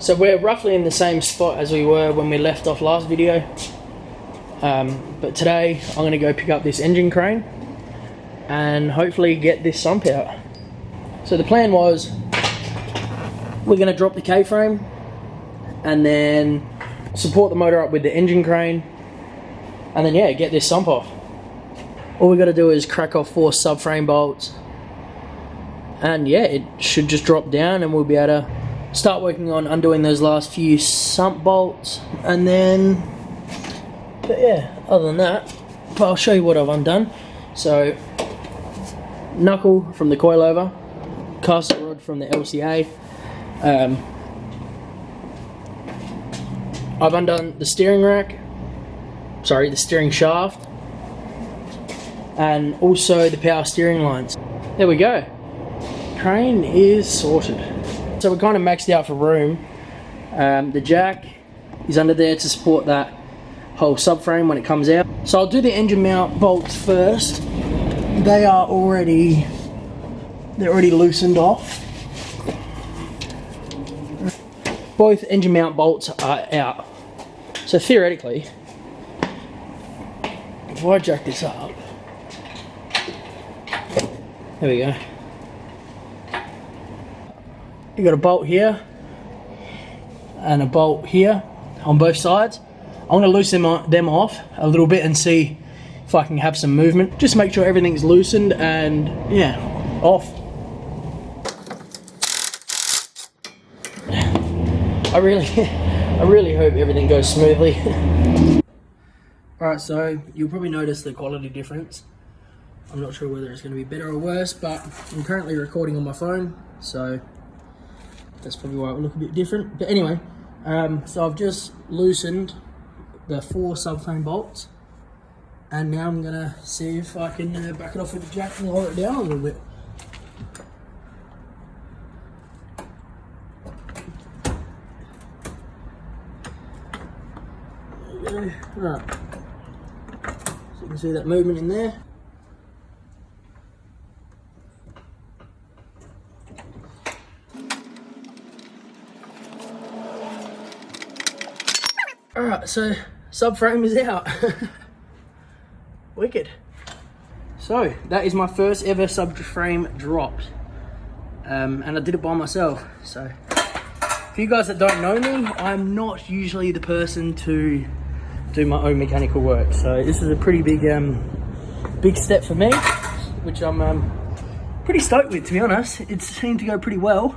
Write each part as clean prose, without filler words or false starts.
So we're roughly in the same spot as we were when we left off last video. But today I'm going to go pick up this engine crane and hopefully get this sump out. So the plan was we're going to drop the K-frame and then support the motor up with the engine crane and then yeah, get this sump off. All we got to do is crack off 4 subframe bolts and yeah, it should just drop down and we'll be able to start working on undoing those last few sump bolts and then, but yeah, other than that, but I'll show you what I've undone. So knuckle from the coilover, caster rod from the LCA. I've undone the steering rack, sorry, the steering shaft, and also the power steering lines. There we go. Crane is sorted. So we're kind of maxed out for room. The jack is under there to support that whole subframe when it comes out. So I'll do the engine mount bolts first. They're already loosened off. Both engine mount bolts are out. So theoretically, if I jack this up, there we go. You got a bolt here and a bolt here on both sides. I'm going to loosen them off a little bit and see if I can have some movement. Just make sure everything's loosened and yeah, off. I really hope everything goes smoothly. Alright, so you'll probably notice the quality difference. I'm not sure whether it's going to be better or worse, but I'm currently recording on my phone, so that's probably why it will look a bit different. But anyway, so I've just loosened the 4 subframe bolts, and now I'm going to see if I can back it off with the jack and lower it down a little bit. Right, so you can see that movement in there. Alright, so subframe is out. Wicked. So that is my first ever subframe dropped, and I did it by myself. So for you guys that don't know me, I'm not usually the person to do my own mechanical work, so this is a pretty big step for me, which I'm pretty stoked with, to be honest. It seemed to go pretty well.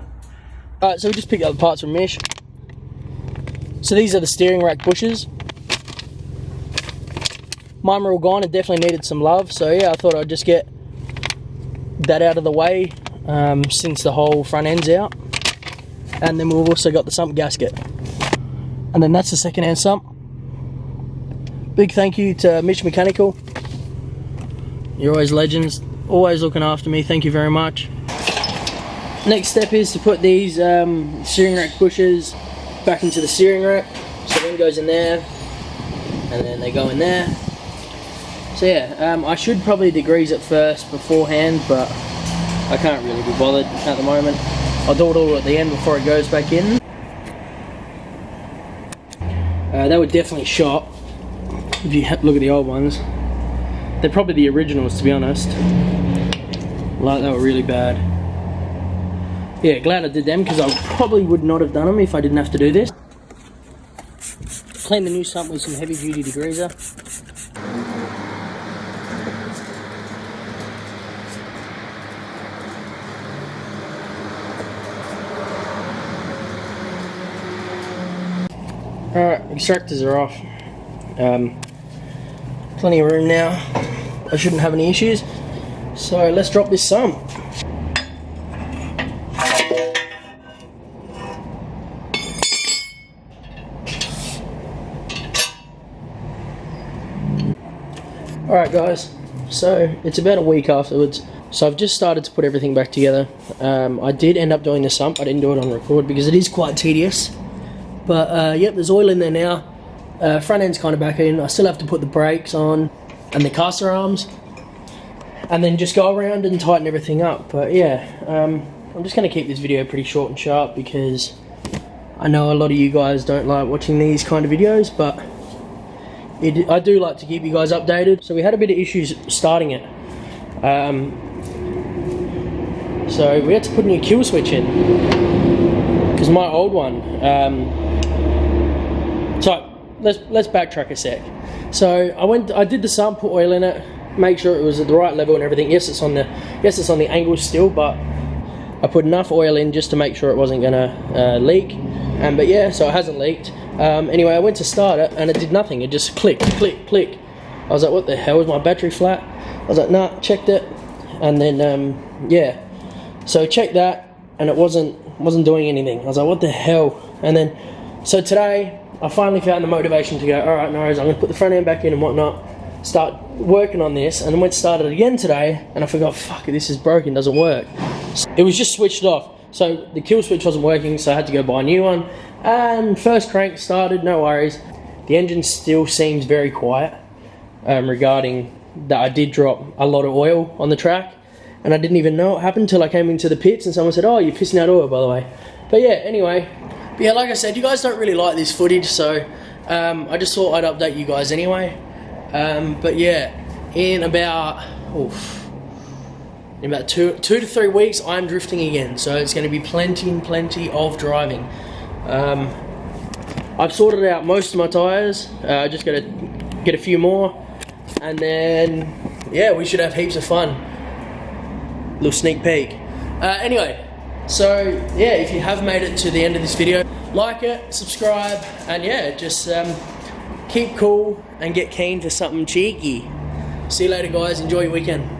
Alright, so we just picked up the parts from Mish. So these are the steering rack bushes. Mine were all gone and definitely needed some love, so yeah, I thought I'd just get that out of the way since the whole front end's out. And then we've also got the sump gasket, and then that's the second hand sump. Big thank you to Mish Mechanical. You're always legends, always looking after me, thank you very much. Next step is to put these steering rack bushes back into the steering rack. So one goes in there, and then they go in there. So yeah, I should probably degrease it first beforehand, but I can't really be bothered at the moment. I'll do it all at the end before it goes back in. They were definitely shot. If you look at the old ones, they're probably the originals, to be honest. Like, they were really bad. Yeah, glad I did them, because I probably would not have done them if I didn't have to do this. Clean the new sump with some heavy duty degreaser. Alright, extractors are off. Plenty of room now. I shouldn't have any issues. So let's drop this sump. Alright guys, so it's about a week afterwards. So I've just started to put everything back together. I did end up doing the sump. I didn't do it on record because it is quite tedious. But yep, there's oil in there now. Front end's kind of back in. I still have to put the brakes on and the caster arms, and then just go around and tighten everything up. But yeah, I'm just going to keep this video pretty short and sharp because I know a lot of you guys don't like watching these kind of videos, but I do like to keep you guys updated. So we had a bit of issues starting it. So we had to put a new kill switch in, because my old one, so let's backtrack a sec. So I did the sump, put oil in it, make sure it was at the right level and everything. Yes, it's on the angle still, but I put enough oil in just to make sure it wasn't gonna leak. But yeah, so it hasn't leaked. Anyway, I went to start it and it did nothing. It just click, click, click. I was like, what the hell, is my battery flat? I was like, nah, checked it. And then, yeah. So checked that and it wasn't doing anything. I was like, what the hell? And then, so today, I finally found the motivation to go, all right, no worries, I'm gonna put the front end back in and whatnot, start working on this. And then went to start it again today and I forgot, fuck, this is broken, doesn't work. It was just switched off. So the kill switch wasn't working, so I had to go buy a new one. And first crank started, no worries. The engine still seems very quiet, regarding that I did drop a lot of oil on the track. And I didn't even know what happened until I came into the pits and someone said, oh, you're pissing out oil, by the way. But yeah, anyway. But yeah, like I said, you guys don't really like this footage, so I just thought I'd update you guys anyway. But yeah, in about 2 to 3 weeks, I'm drifting again. So it's going to be plenty of driving. I've sorted out most of my tyres. Just got to get a few more. And then, yeah, we should have heaps of fun. Little sneak peek. Anyway, so yeah, if you have made it to the end of this video, like it, subscribe, and yeah, just keep cool and get keen for something cheeky. See you later, guys. Enjoy your weekend.